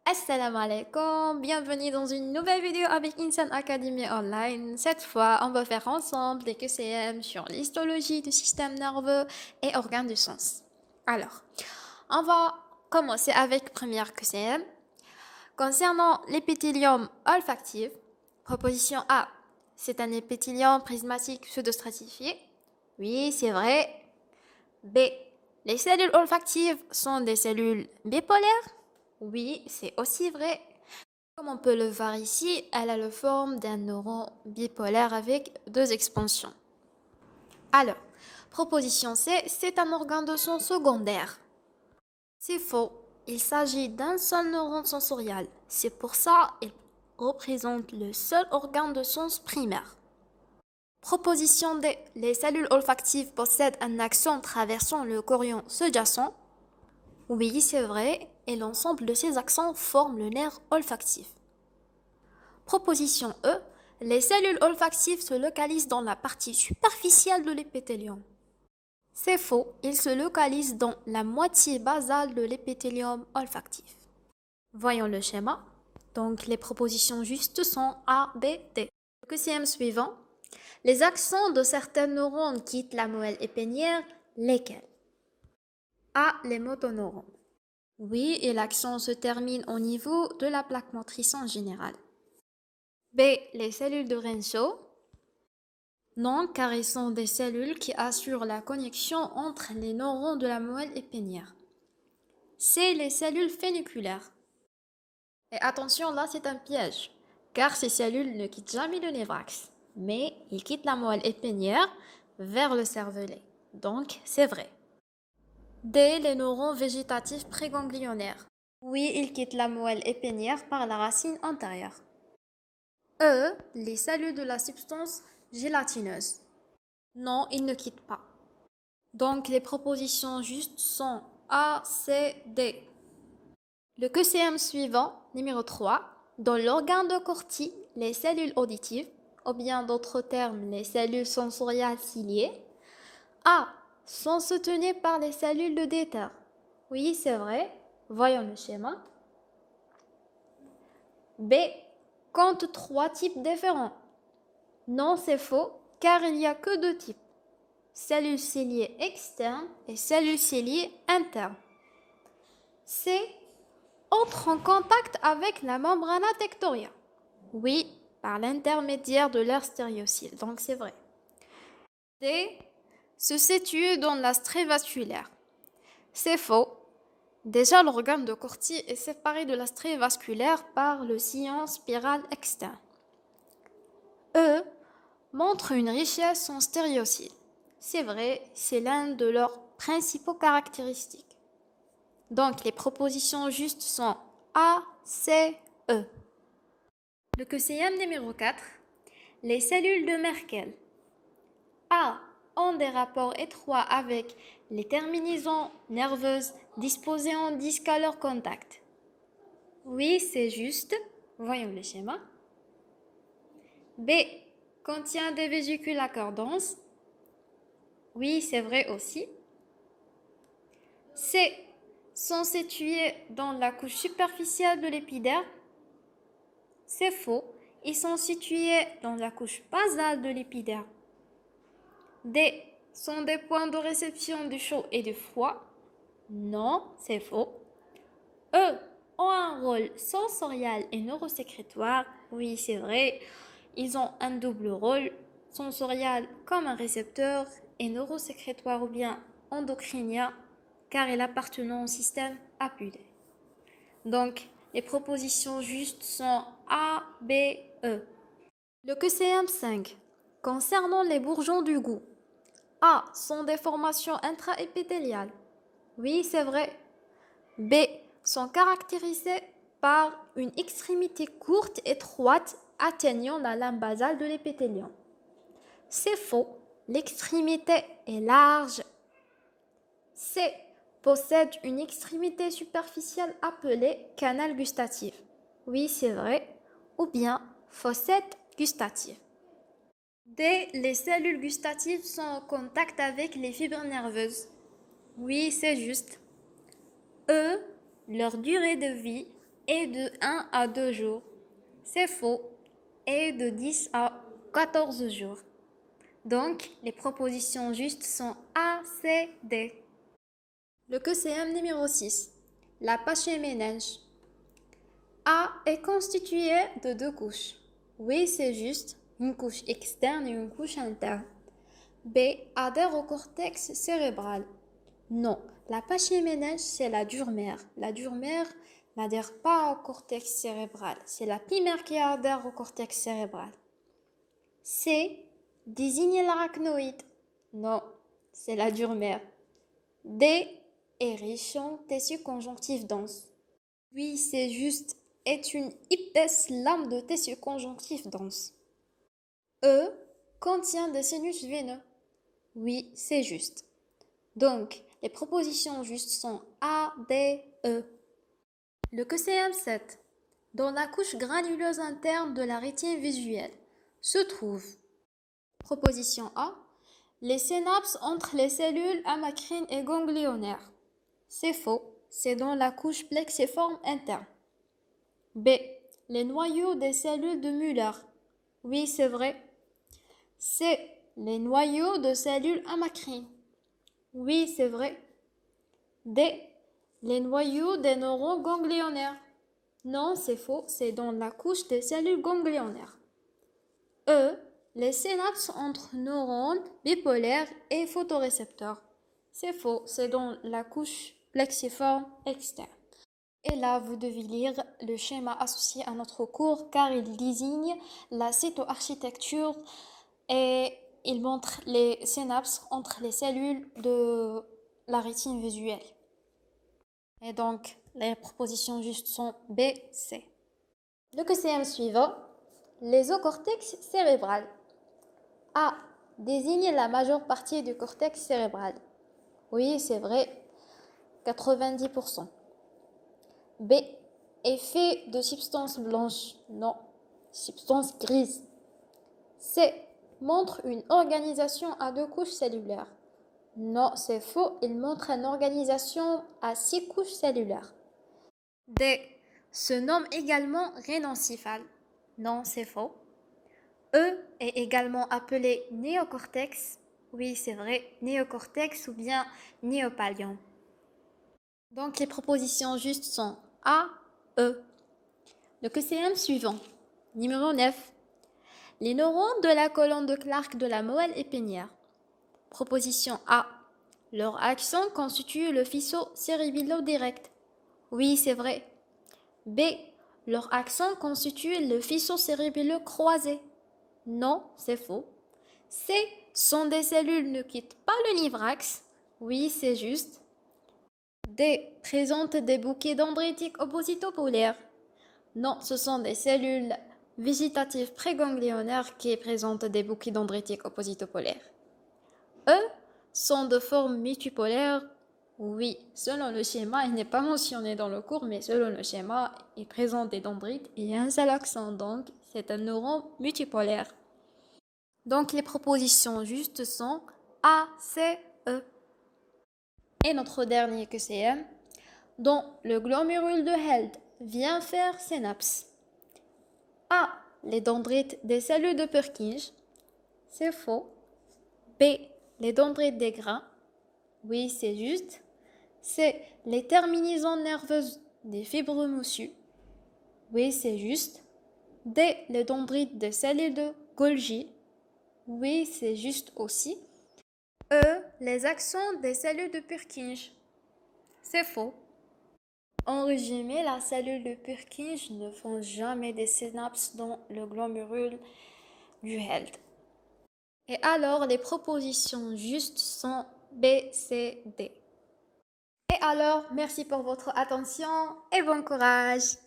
Assalamu alaikum, bienvenue dans une nouvelle vidéo avec Insan Academy Online. Cette fois, on va faire ensemble des QCM sur l'histologie du système nerveux et organes du sens. Alors, on va commencer avec première QCM. Concernant l'épithélium olfactif, proposition A, c'est un épithélium prismatique pseudostratifié. Oui, c'est vrai. B, les cellules olfactives sont des cellules bipolaires. Oui, c'est aussi vrai. Comme on peut le voir ici, elle a la forme d'un neuron bipolaire avec deux expansions. Alors, proposition C, c'est un organe de son secondaire. C'est faux. Il s'agit d'un seul neuron sensorial. C'est pour ça qu'il représente le seul organe de sens primaire. Proposition D, les cellules olfactives possèdent un axone traversant le chorion sous-jacent. Oui, c'est vrai, et l'ensemble de ces axons forment le nerf olfactif. Proposition E, les cellules olfactives se localisent dans la partie superficielle de l'épithélium. C'est faux, ils se localisent dans la moitié basale de l'épithélium olfactif. Voyons le schéma. Donc les propositions justes sont A, B, D. Le QCM suivant, les axons de certains neurones quittent la moelle épinière, lesquels? A, les motoneurones. Oui, et l'axon se termine au niveau de la plaque motrice en général. B, les cellules de Renshaw. Non, car ils sont des cellules qui assurent la connexion entre les neurones de la moelle épinière. C, les cellules féniculaires. Et attention, là c'est un piège, car ces cellules ne quittent jamais le névrax, mais ils quittent la moelle épinière vers le cervelet. Donc, c'est vrai. D, les neurones végétatifs préganglionnaires. Oui, ils quittent la moelle épinière par la racine antérieure. E, les cellules de la substance gélatineuse. Non, ils ne quittent pas. Donc, les propositions justes sont A, C, D. Le QCM suivant, numéro 3, dans l'organe de Corti, les cellules auditives, ou bien d'autres termes, les cellules sensoriales ciliées, A, sont soutenues par les cellules de Déter. Oui, c'est vrai. Voyons le schéma. B, compte 3 types différents. Non, c'est faux, car il n'y a que 2 types. Cellules ciliées externes et cellules ciliées internes. C, entre en contact avec la membrana tectoria. Oui, par l'intermédiaire de l'air stéréocyle, donc c'est vrai. D, se situe dans la strée vasculaire. C'est faux. Déjà, l'organe de Corti est séparé de la strée vasculaire par le sillon spiral externe. E, montre une richesse en stéréocyle. C'est vrai, c'est l'un de leurs principaux caractéristiques. Donc, les propositions justes sont A, C, E. Le QCM numéro 4, les cellules de Merkel. A, ont des rapports étroits avec les terminaisons nerveuses disposées en disque à leur contact. Oui, c'est juste. Voyons le schéma. B, contient des vésicules accordances. Oui, c'est vrai aussi. C, sont situés dans la couche superficielle de l'épiderme. C'est faux. Ils sont situés dans la couche basale de l'épiderme. D, sont des points de réception du chaud et du froid. Non, c'est faux. E, ont un rôle sensorial et neurosécrétoire. Oui, c'est vrai. Ils ont un double rôle, sensorial comme un récepteur et neurosécrétoire ou bien endocrinien, car il appartient au système APUD. Donc, les propositions justes sont A, B, E. Le QCM 5. Concernant les bourgeons du goût. A, sont des formations intraépithéliales. Oui, c'est vrai. B, sont caractérisées par une extrémité courte, étroite, atteignant la lame basale de l'épithélium. C'est faux. L'extrémité est large. C, possède une extrémité superficielle appelée canal gustatif. Oui, c'est vrai. Ou bien fossette gustative. D, les cellules gustatives sont en contact avec les fibres nerveuses. Oui, c'est juste. E, leur durée de vie est de 1 à 2 jours. C'est faux. Est de 10 à 14 jours. Donc, les propositions justes sont A, C, D. Le QCM numéro 6. La pachyménage. A est constitué de 2 couches. Oui, c'est juste, une couche externe et une couche interne. B adhère au cortex cérébral. Non, la pachyménage, c'est la dure-mère. La dure-mère n'adhère pas au cortex cérébral. C'est la primère qui adhère au cortex cérébral. C désigne l'arachnoïde. Non, c'est la dure-mère. D est riche en tissu conjonctif dense. Oui, c'est juste, est une épaisse lame de tissu conjonctif dense. E contient des sinus veineux. Oui, c'est juste. Donc, les propositions justes sont A, D, E. Le QCM7. Dans la couche granuleuse interne de la rétine visuelle se trouve proposition A, les synapses entre les cellules amacrines et ganglionnaires. C'est faux, c'est dans la couche plexiforme interne. B, les noyaux des cellules de Müller. Oui, c'est vrai. C, les noyaux de cellules amacrines. Oui, c'est vrai. D, les noyaux des neurones ganglionnaires. Non, c'est faux, c'est dans la couche des cellules ganglionnaires. E, les synapses entre neurones bipolaires et photorécepteurs. C'est faux, c'est dans la couche plexiforme externe. Et là, vous devez lire le schéma associé à notre cours car il désigne la cytoarchitecture et il montre les synapses entre les cellules de la rétine visuelle. Et donc, les propositions justes sont B, C. Le QCM suivant, les ocortex cérébral. A désigne la majeure partie du cortex cérébral. Oui, c'est vrai, 90%. B est fait de substances blanches. Non, substances grises. C montre une organisation à 2 couches cellulaires. Non, c'est faux, il montre une organisation à 6 couches cellulaires. D se nomme également rénencéphale. Non, c'est faux. E est également appelé néocortex. Oui, c'est vrai, néocortex ou bien néopallium. Donc les propositions justes sont A, E. Le QCM suivant, numéro 9. Les neurones de la colonne de Clark de la moelle épinière. Proposition A. Leur action constitue le faisceau cérébello-direct. Oui, c'est vrai. B. Leur action constitue le faisceau cérébello-croisé. Non, c'est faux. C. Sont des cellules ne quittent pas le livrax. Oui, c'est juste. D. Présentent des bouquets dendritiques oppositopolaires. Non, ce sont des cellules végétatives préganglionnaires qui présentent des bouquets dendritiques oppositopolaires. E. Sont de forme multipolaire. Oui, selon le schéma, il n'est pas mentionné dans le cours, mais selon le schéma, il présente des dendrites et un seul accent, donc c'est un neurone multipolaire. Donc les propositions justes sont A, C, E. Et notre dernier QCM, dont le glomérule de Held vient faire synapse. A. Les dendrites des cellules de Purkinje. C'est faux. B. Les dendrites des grains. Oui, c'est juste. C. Les terminaisons nerveuses des fibres moussues. Oui, c'est juste. D. Les dendrites des cellules de Golgi. Oui, c'est juste aussi. E. Les axons des cellules de Purkinje. C'est faux. En résumé, la cellule de Purkinje ne font jamais des synapses dans le glomérule du Held. Et alors, les propositions justes sont B, C, D. Et alors, merci pour votre attention et bon courage!